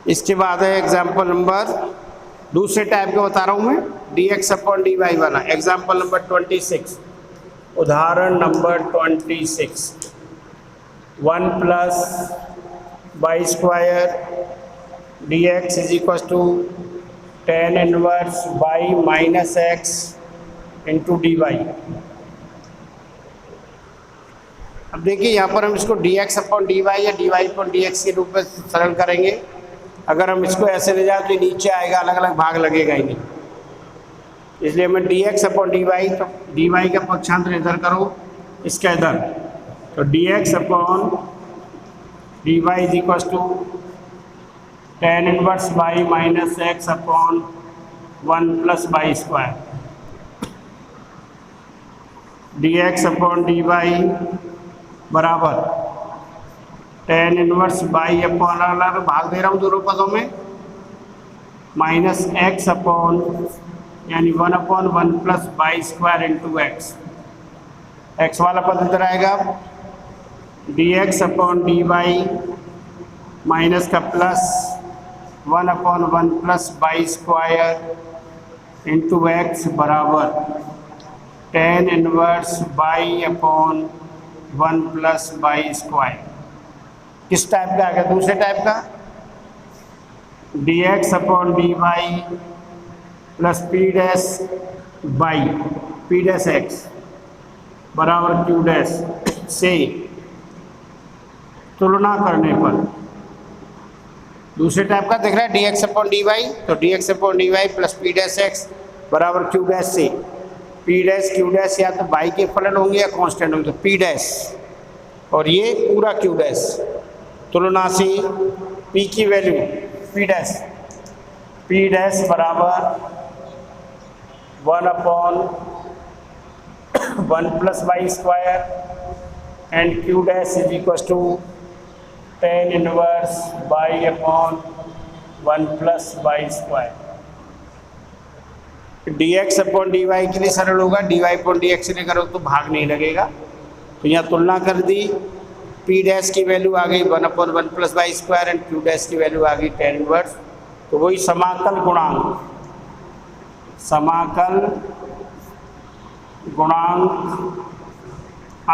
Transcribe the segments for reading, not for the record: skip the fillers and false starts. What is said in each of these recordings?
इसके बाद है एग्जाम्पल नंबर, दूसरे टाइप का बता रहा हूँ मैं, dx अपॉन dy वाला। एग्जाम्पल नंबर 26, उदाहरण नंबर 26, 1 plus y square dx is equal to tan inverse y minus x into D Y. अब देखिए यहाँ पर हम इसको dx अपॉन dy या dy अपॉन dx के रूप में सरल करेंगे। अगर हम इसको ऐसे ले जाए तो नीचे आएगा, अलग अलग भाग लगेगा ही नहीं, इसलिए हमें dx अपॉन dy, तो dy का पक्षांतर इधर करो, इसका इधर, तो dx upon dy is equal to tan inverse y minus x upon 1 plus y square, dx upon dy बराबर tan इनवर्स बाई अपॉन, अलग भाग दे रहा हूँ दोनों पदों में, माइनस एक्स अपॉन यानी 1 upon 1 plus y square into x, x वाला पद इधर आएगा, dx अपॉन dy माइनस का plus 1 upon 1 plus y square into x बराबर tan inverse y upon 1 plus y square. किस टाइप का आ गया? दूसरे टाइप का, dx upon dy plus P dash by P dash x बराबर क्यू डैश से तुलना करने पर, दूसरे टाइप का दिख रहा है dx अपॉन dy, तो dx upon dy plus P dash x बराबर क्यू डैश से, पी डैश क्यू डैश या तो बाई के फलन होंगे या कांस्टेंट होंगे, तो पी डैश और ये पूरा क्यू डैश, तुलना से p की वैल्यू पी डैश बराबर 1 upon 1 plus y square and Q dash is equal to tan inverse y upon 1 plus y square. dx upon dy के लिए सरल होगा, dy अपॉन dx से करो तो भाग नहीं लगेगा, तो यहाँ तुलना कर दी, p डैश की वैल्यू आ गई 1 upon 1 plus y square and q dash की वैल्यू आ गई tan इनवर्स, तो वही समाकल गुणांक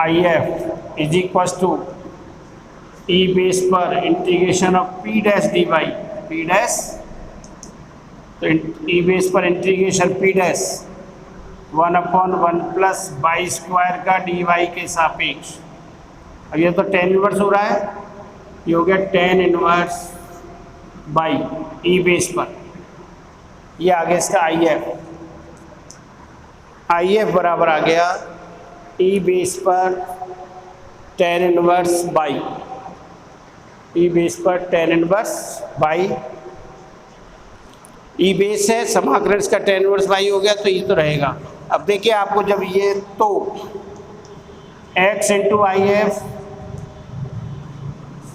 IF is equal to e base पर integration of p dash dy, p dash, तो e बेस पर integration p dash 1 upon 1 plus y square का dy के सापेक्ष। अब ये तो tan इनवर्स हो रहा है, ये हो गया tan inverse by e base पर, ये आ गया इसका IF बराबर आ गया e बेस पर tan inverse by, e base पर tan inverse by, e base है, समाकलन इसका tan इनवर्स बाई हो गया, तो ये तो रहेगा। अब देखिए आपको जब ये, तो x इंटू IF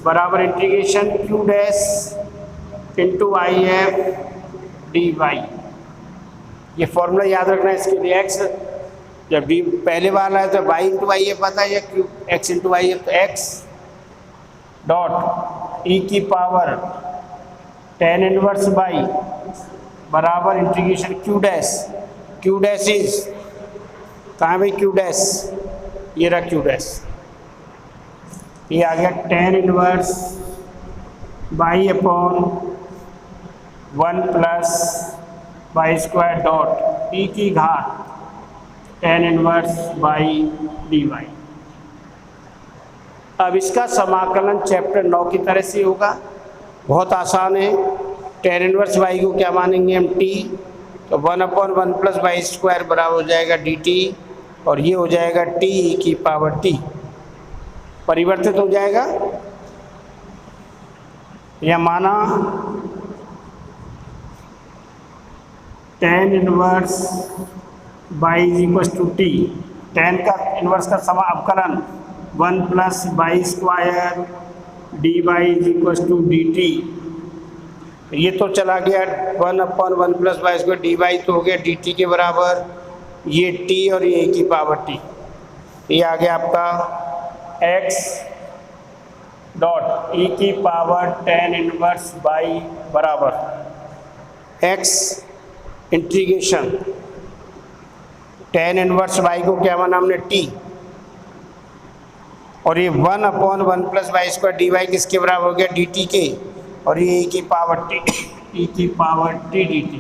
बराबर integration q dash into IF dy, ये फॉर्मूला याद रखना है इसके लिए। x जब डी पहले वाला है तो y इंटू आई एफ आता है, या Q x into I F, तो x डॉट e की पावर tan इनवर्स बाई बराबर इंटीग्रेशन q डैश इज, कहाँ भाई q डैश, ये रहा q डैश, ये आ गया tan inverse y upon 1 plus y square dot e की घात tan इनवर्स बाई dy। अब इसका समाकलन चैप्टर 9 की तरह से होगा, बहुत आसान है। tan इनवर्स y को क्या मानेंगे हम, t, तो 1 अपॉन 1 प्लस बाई स्क्वायर बराबर हो जाएगा dt, और ये हो जाएगा t की पावर t, परिवर्तित हो जाएगा, यह माना tan inverse y is equal to T, tan का इनवर्स का समा अवकलन 1 plus y square D y is equal to D T, ये तो चला गया 1 upon 1 plus y square D y, तो हो गया डी टी के बराबर, ये टी और ये की पावर टी, ये आ गया आपका x डॉट ई की पावर tan इनवर्स बाई बराबर x integration tan inverse y को क्या माना हमने t, और ये 1/1 plus y square D y किसके बराबर हो गया dt के, और ये e की पावर t dt।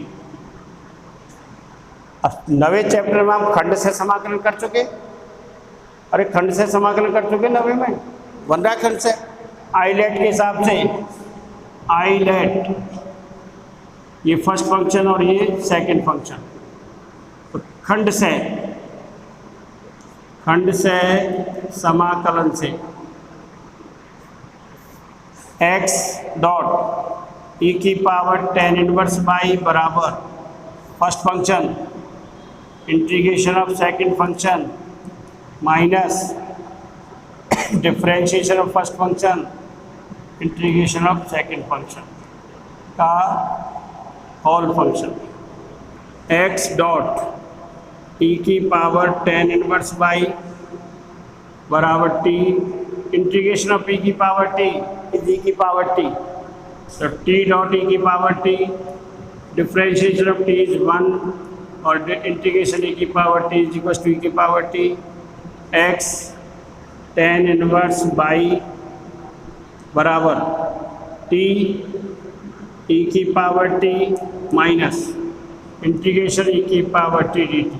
अब नवे चैप्टर में हम खंड से समाकलन कर चुके, अरे खंड से समाकलन कर चुके नवे में, बन रहा खंड से आईलेट के हिसाब से, आईलेट ये फर्स्ट फंक्शन और ये सेकंड फंक्शन, तो खंड से समाकलन से x डॉट ई की पावर tan इनवर्स बाई बराबर first function integration of second function minus differentiation of first function integration of second function का होल फंक्शन, x डॉट ई की पावर tan इनवर्स बाई बराबर t इंटीग्रेशन ऑफ e की power t is e की power t, तो t dot e की power t differentiation of t is 1 और integration e की power t is equal to e की power t x tan inverse y बराबर t e की power t minus integration e की power t dt,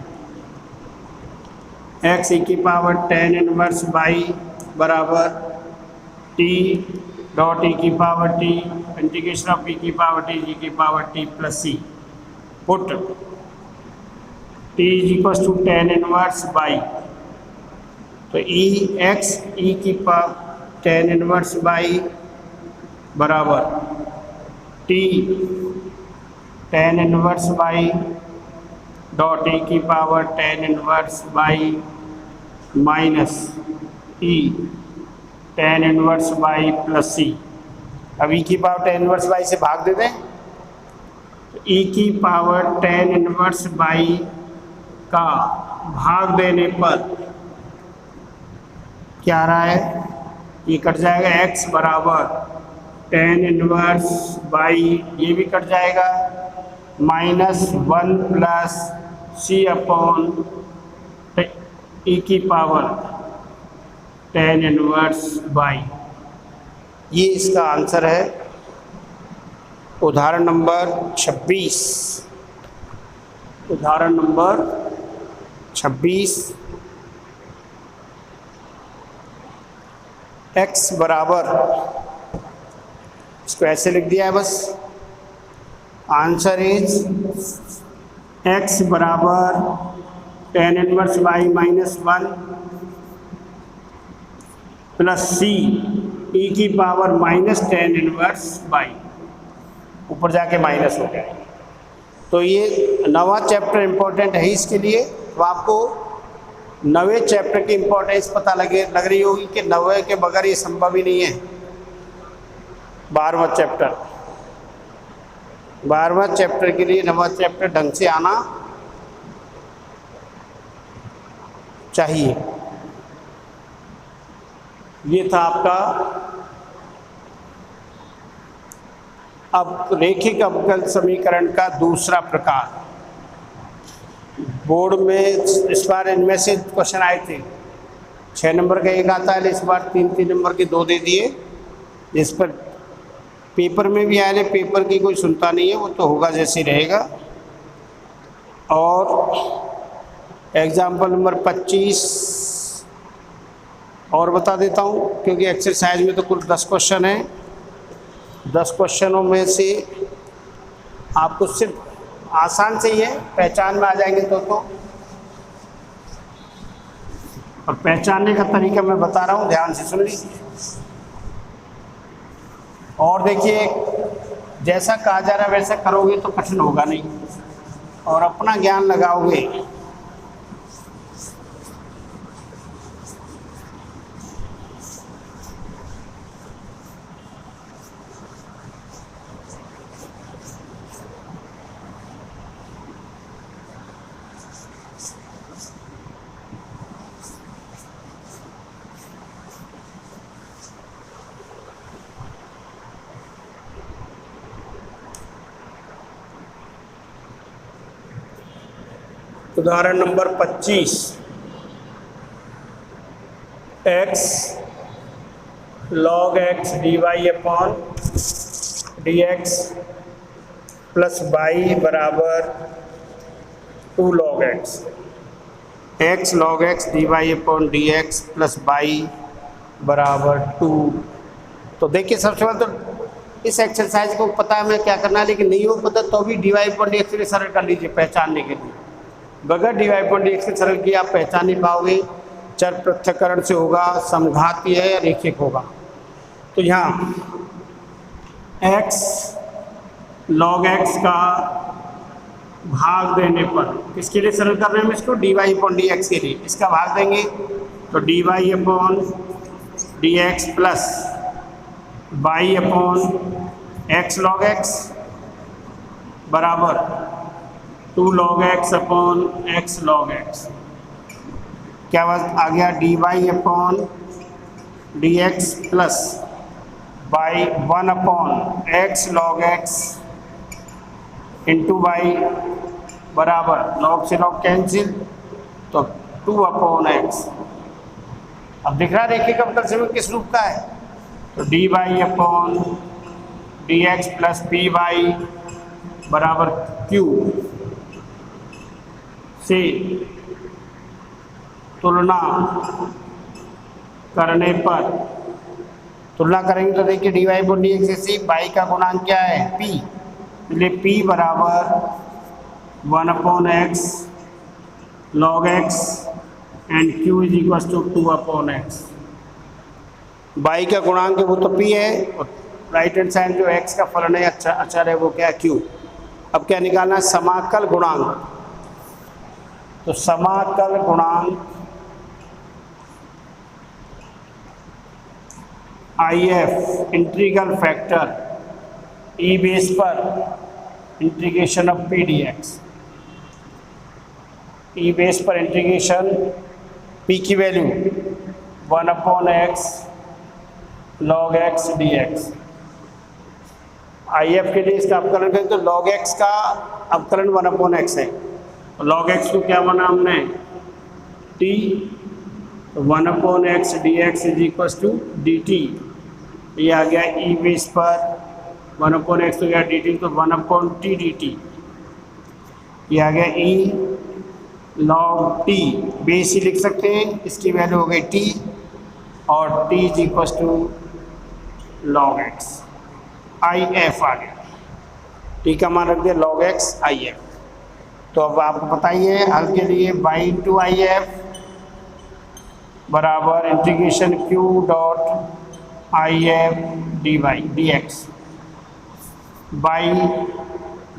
x e की power tan inverse y बराबर t dot e की power t integration of e की power t e की power t plus c, put t is equal to tan inverse y, तो x e की power tan inverse y बराबर t tan inverse y dot e की power tan inverse y minus e tan inverse by plus c। अब e की power tan inverse by से भाग दे दें, तो e की पावर tan इनवर्स बाई का भाग देने पर क्या आ रहा है, ये कट जाएगा x बराबर tan इनवर्स बाई, ये भी कट जाएगा -1 प्लस c अपॉन e की पावर tan इनवर्स बाई। ये इसका आंसर है उदाहरण नंबर 26। उदाहरण नंबर 26 x बराबर, इसको ऐसे लिख दिया है बस, आंसर इज x बराबर tan inverse by -1 plus c e की power minus tan inverse by, ऊपर जाके माइनस हो गया। तो ये नवा चैप्टर इम्पोर्टेंट है इसके लिए, तो आपको नवे चैप्टर की इम्पोर्टेंस पता लग रही होगी कि नवे के बगैर ये संभव ही नहीं है। 12वां चैप्टर के लिए नवा चैप्टर ढंग से आना चाहिए। ये था आपका अब रैखिक अवकल समीकरण का दूसरा प्रकार। बोर्ड में इस बार इनमें से क्वेश्चन आए थे, 6 नंबर का एक आता है, इस बार 3 नंबर के 2 दे दिए। जिस पर पेपर में भी आए, पेपर की कोई सुनता नहीं है, वो तो होगा जैसे रहेगा। और एग्जाम्पल नंबर 25 और बता देता हूँ, क्योंकि एक्सरसाइज में तो कुल 10 क्वेश्चन हैं। 10 क्वेश्चनों में से आपको सिर्फ आसान से ही है, पहचान में आ जाएंगे तो और पहचानने का तरीका मैं बता रहा हूँ, ध्यान से सुन लीजिए। और देखिए, जैसा कहा जा रहा है वैसा करोगे तो कठिन होगा नहीं, और अपना ज्ञान लगाओगे उदाहरण number 25, x log x dy upon dx plus y बराबर 2 log x, x log x dy upon dx plus y बराबर 2। तो देखिए सबसे पहले तो इस एक्सरसाइज को पता है हमें क्या करना है, लेकिन नहीं हो पता तो भी dy अपॉन dx के लिए सरल कर लीजिए पहचानने के लिए। बगैर dy अपॉन dx के सरल किए आप पहचान नहीं पाओगे। चर पृथक्करण से होगा, समघातीय है या रैखिक होगा। तो यहाँ x log x का भाग देने पर किसके लिए सरल कर रहे हैं हम इसको, dy अपॉन dx के लिए। इसका भाग देंगे तो dy upon dx plus y upon x log x बराबर 2 log x upon x log x। क्या बात आ गया, dy upon dx plus y 1 upon x log x into y बराबर log से log कैंसिल तो 2 अपॉन x। अब दिख रहा है रैखिक अवकल समीकरण किस रूप का है, तो dy upon dx plus py बराबर q से तुलना करने पर, तुलना करेंगे तो देखिए dy अपॉन dx से y का गुणांक क्या है, p, इसलिए p बराबर 1 upon x log x and q is equal to 2 upon x। y का गुणांक है वो तो p है, और राइट हैंड साइड जो x का फलन है अचर है वो क्या है, q। अब क्या निकालना है, समाकल गुणांक। तो समाकल गुणांक IF integral factor e base पर integration of p dx, e base पर इंटीग्रेशन p की value 1 upon x log x dx। IF के लिए इसका अवकलन करें तो log x का अवकलन 1 अपॉन x है, log x को क्या बना हमने t, 1 upon x dx is equal to dt। ये आ गया e बेस पर 1 अपॉन x हो गया dt, तो 1 अपॉन t dt। ये आ गया e log t, बेस ही लिख सकते हैं, इसकी वैल्यू हो गई t और t is equal to log x। IF आ गया, t का मान रख दिया log x IF। तो अब आपको बताइए हल के लिए y इंटू IF बराबर integration q dot IF dy dx y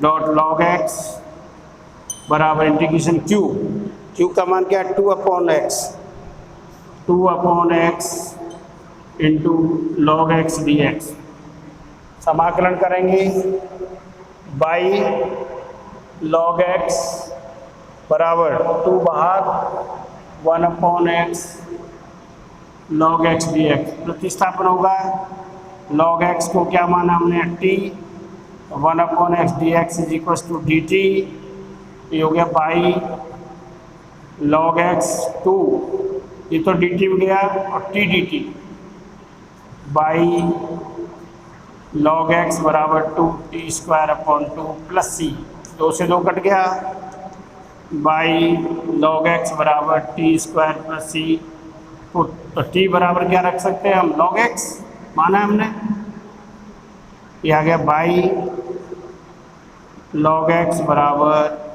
dot log x बराबर इंटीग्रेशन q का मान क्या है 2 upon x into log x dx। समाकलन करेंगे y log x बराबर 2 भाग 1 upon x log x dx। प्रतिस्थापन होगा, log x को क्या माना हमने t, 1 upon x dx is equal to dt। ये हो गया y log x 2, ये तो dt में गया और t dt, y log x बराबर 2 t square upon 2 plus c, 2 से 2 कट गया, y log x बराबर t स्क्वायर प्लस c। तो t बराबर क्या रख सकते हैं हम, log x माना है हमने। ये आ गया y log x बराबर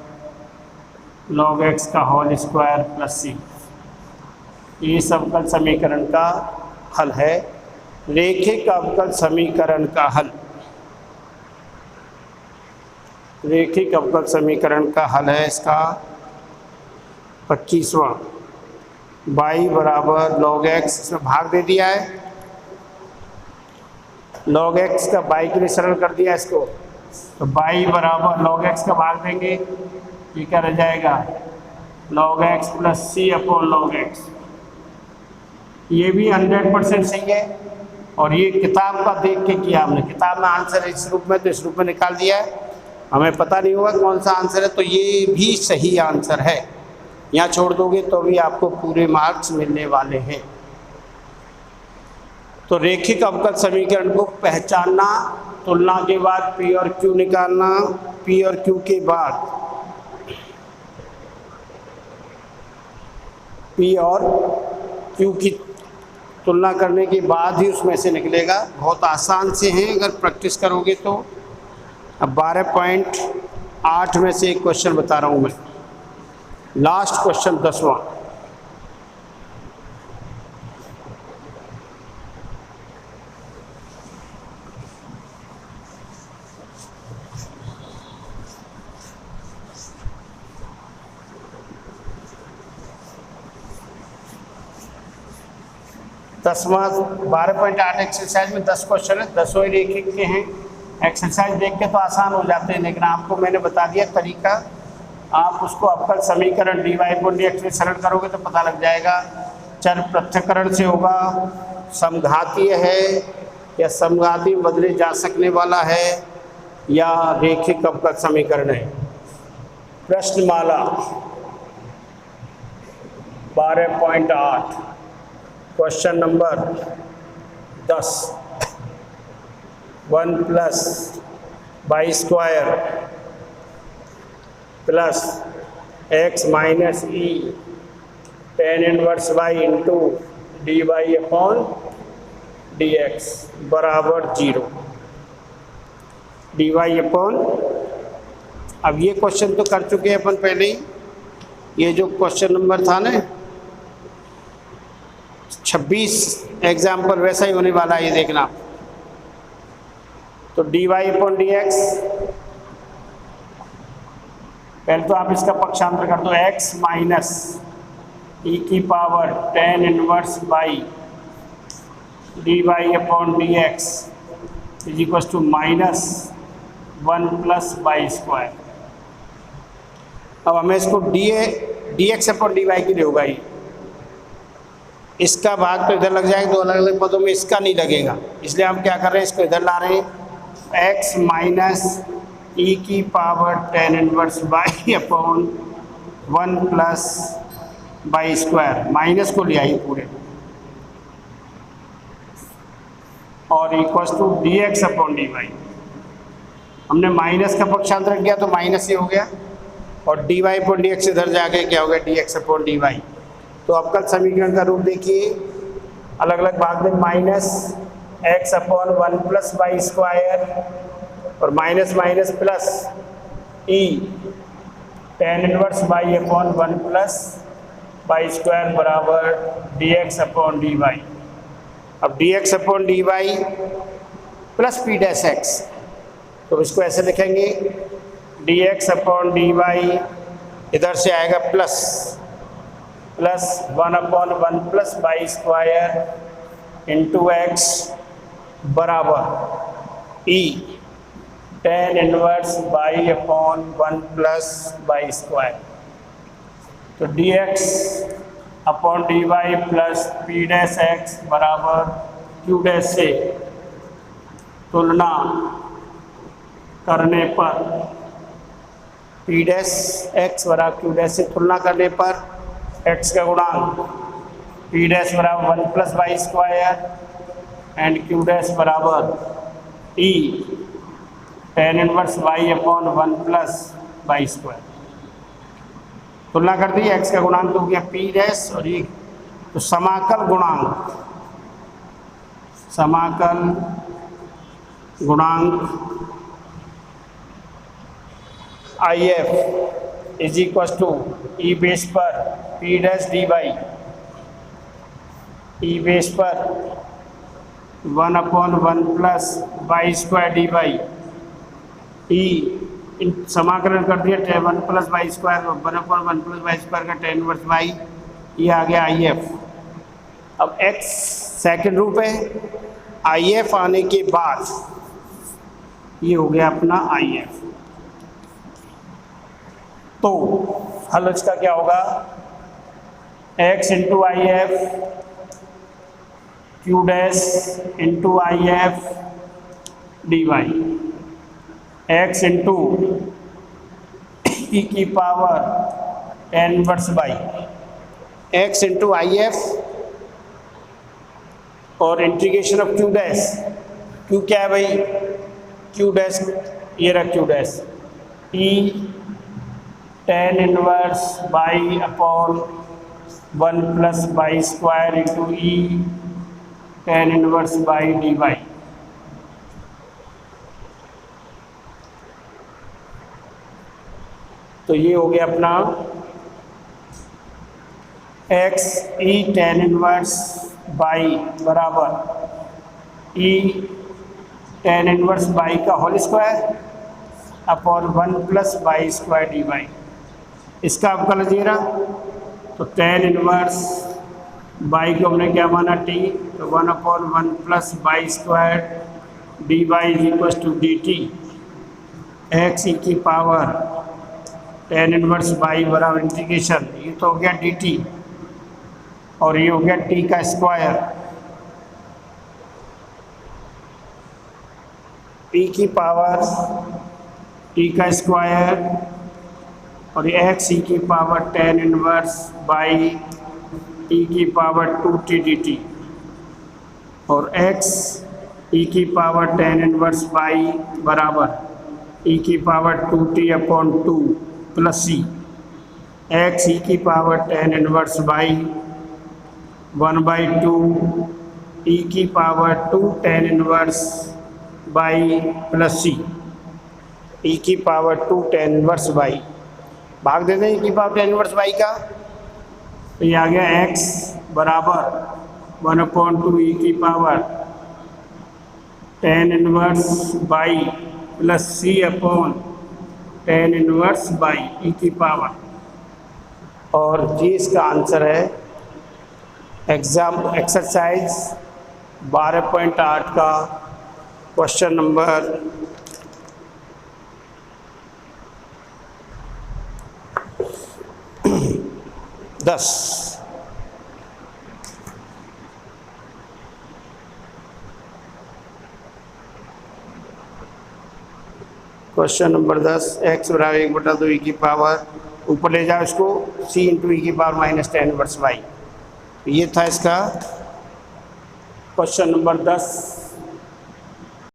log x का होल स्क्वायर प्लस c। ये अवकल समीकरण का हल है, रैखिक अवकल समीकरण का हल। रैखिक अवकल समीकरण का हल है इसका 25वां, y बराबर log x, इसमें भाग दे दिया है, log x का y के लिए सरल कर दिया इसको, तो y बराबर log x का भाग देंगे, ये क्या रह जाएगा log x plus c upon log x। ये भी 100% सही है, और ये किताब का देख के किया हमने, किताब में आंसर इस रूप में तो इस रूप में निकाल दिया है, हमें पता नहीं होगा कौन सा आंसर है, तो ये भी सही आंसर है। यहाँ छोड़ दोगे तो भी आपको पूरे मार्क्स मिलने वाले हैं। तो रेखिक अवकल समीकरण को पहचानना, तुलना के बाद P और Q निकालना, P और Q के बाद P और Q की तुलना करने के बाद ही उसमें से निकलेगा। बहुत आसान से हैं अगर प्रैक्टिस करोगे तो। अब 12.8 में से एक क्वेश्चन बता रहा हूँ मैं, लास्ट क्वेश्चन 10वां। दसवां 12.8 एक्सरसाइज में 10 क्वेश्चन है, 10 रेखिक के हैं। एक्सरसाइज देख के तो आसान हो जाते हैं, लेकिन आपको मैंने बता दिया तरीका। आप उसको अवकल समीकरण dy/dx में सरल करोगे तो पता लग जाएगा। चर पृथक्करण से होगा, समघातीय है या समघातीय में बदले जा सकने वाला है, या रेखिक अवकल समीकरण है। प्रश्नमाला 12.8 question number 10, 1 plus y square plus x minus e tan inverse y into dy upon dx बराबर 0। dy अपॉन, अब ये क्वेश्चन तो कर चुके हैं अपन पहले ही। ये जो क्वेश्चन नंबर था ना 26 एग्जाम्पल, वैसा ही होने वाला है, ये देखना। तो dy अपॉन dx, पहले तो आप इसका पक्षांतर कर दो, x माइनस ई की power tan inverse y dy upon dx is equal to minus 1 plus y square. अब हमें इसको dx अपॉन dy के लिए होगा, इसका भाग तो इधर लग जाएगा, दो अलग अलग पदों में इसका नहीं लगेगा, इसलिए हम क्या कर रहे हैं, इसको इधर ला रहे हैं। x माइनस ई की power tan inverse y upon 1 plus y square, minus को ले आइए पूरे, और equal to dx upon dy। हमने माइनस का पक्षांतर किया तो माइनस ही हो गया, और dy अपॉन dx इधर जाके क्या हो गया, dx अपॉन dy। तो अवकल समीकरण का रूप देखिए, अलग अलग भाग में minus x upon 1 plus y square और minus minus plus e tan inverse y upon 1 plus y square बराबर dx अपॉन dy। अब dx upon dy plus p dash x, तो इसको ऐसे लिखेंगे, dx अपॉन dy इधर से आएगा plus 1 upon 1 plus y square into x बराबर e tan inverse y upon 1 plus y square. तो dx upon dy plus p dash x बराबर q डैश से तुलना करने पर, p डैश एक्स बराबर q डैश से तुलना करने पर x का गुणांक p डैश बराबर 1 plus y square and q dash बराबर e tan inverse y upon 1 plus y square. तुलना कर दी, x का गुणांक तो हो गया p डैश और e, तो समाकल गुणांक IF is equal to e base पर p dash dy, e base पर 1 upon 1 plus y square dy, e समाकलन कर दिया 1 plus y square, 1 upon 1 plus y square का tan इनवर्स y, ये आ गया IF। अब x सेकंड रूप है, IF आने के बाद ये हो गया अपना IF। तो हल इसका क्या होगा, x into IF q dash into IF dy x into e की power tan inverse y x into I F और integration of q dash. Q क्या है भाई? क्यू डैश, ये रहा q dash, e tan inverse y upon 1 plus y square into e tan inverse y d y. तो ये हो गया अपना x e tan inverse y बराबर ई tan इनवर्स बाई का whole square upon 1 plus y square D y. इसका आपका लीजिएगा तो tan इनवर्स बाई को हमने क्या माना t, तो 1 upon 1 plus y square D y is equal to D t x e की पावर tan इनवर्स बाई बराबर इंटीग्रेशन, ये तो हो गया डी टी और ये हो गया t का स्क्वायर t की पावर t का स्क्वायर और x ई की power tan inverse by e की पावर 2t dt और x e की पावर tan इनवर्स बाई बराबर e की power 2t upon 2 plus c x e की power tan inverse by 1/2 e की power 2 tan inverse by plus c e की power 2 tan inverse by. भाग दे दें e की power tan inverse y का, तो ये आ गया x बराबर 1/2 e की power tan inverse by plus c upon tan inverse by e की पावर। और जी इसका आंसर है एग्जाम एक्सरसाइज 12.8 का question number 10। Question number 10, x बराबर 1/2 e की पावर, ऊपर ले जाओ इसको, c इंटू ई की power minus tan inverse by. ये था इसका क्वेश्चन नंबर 10।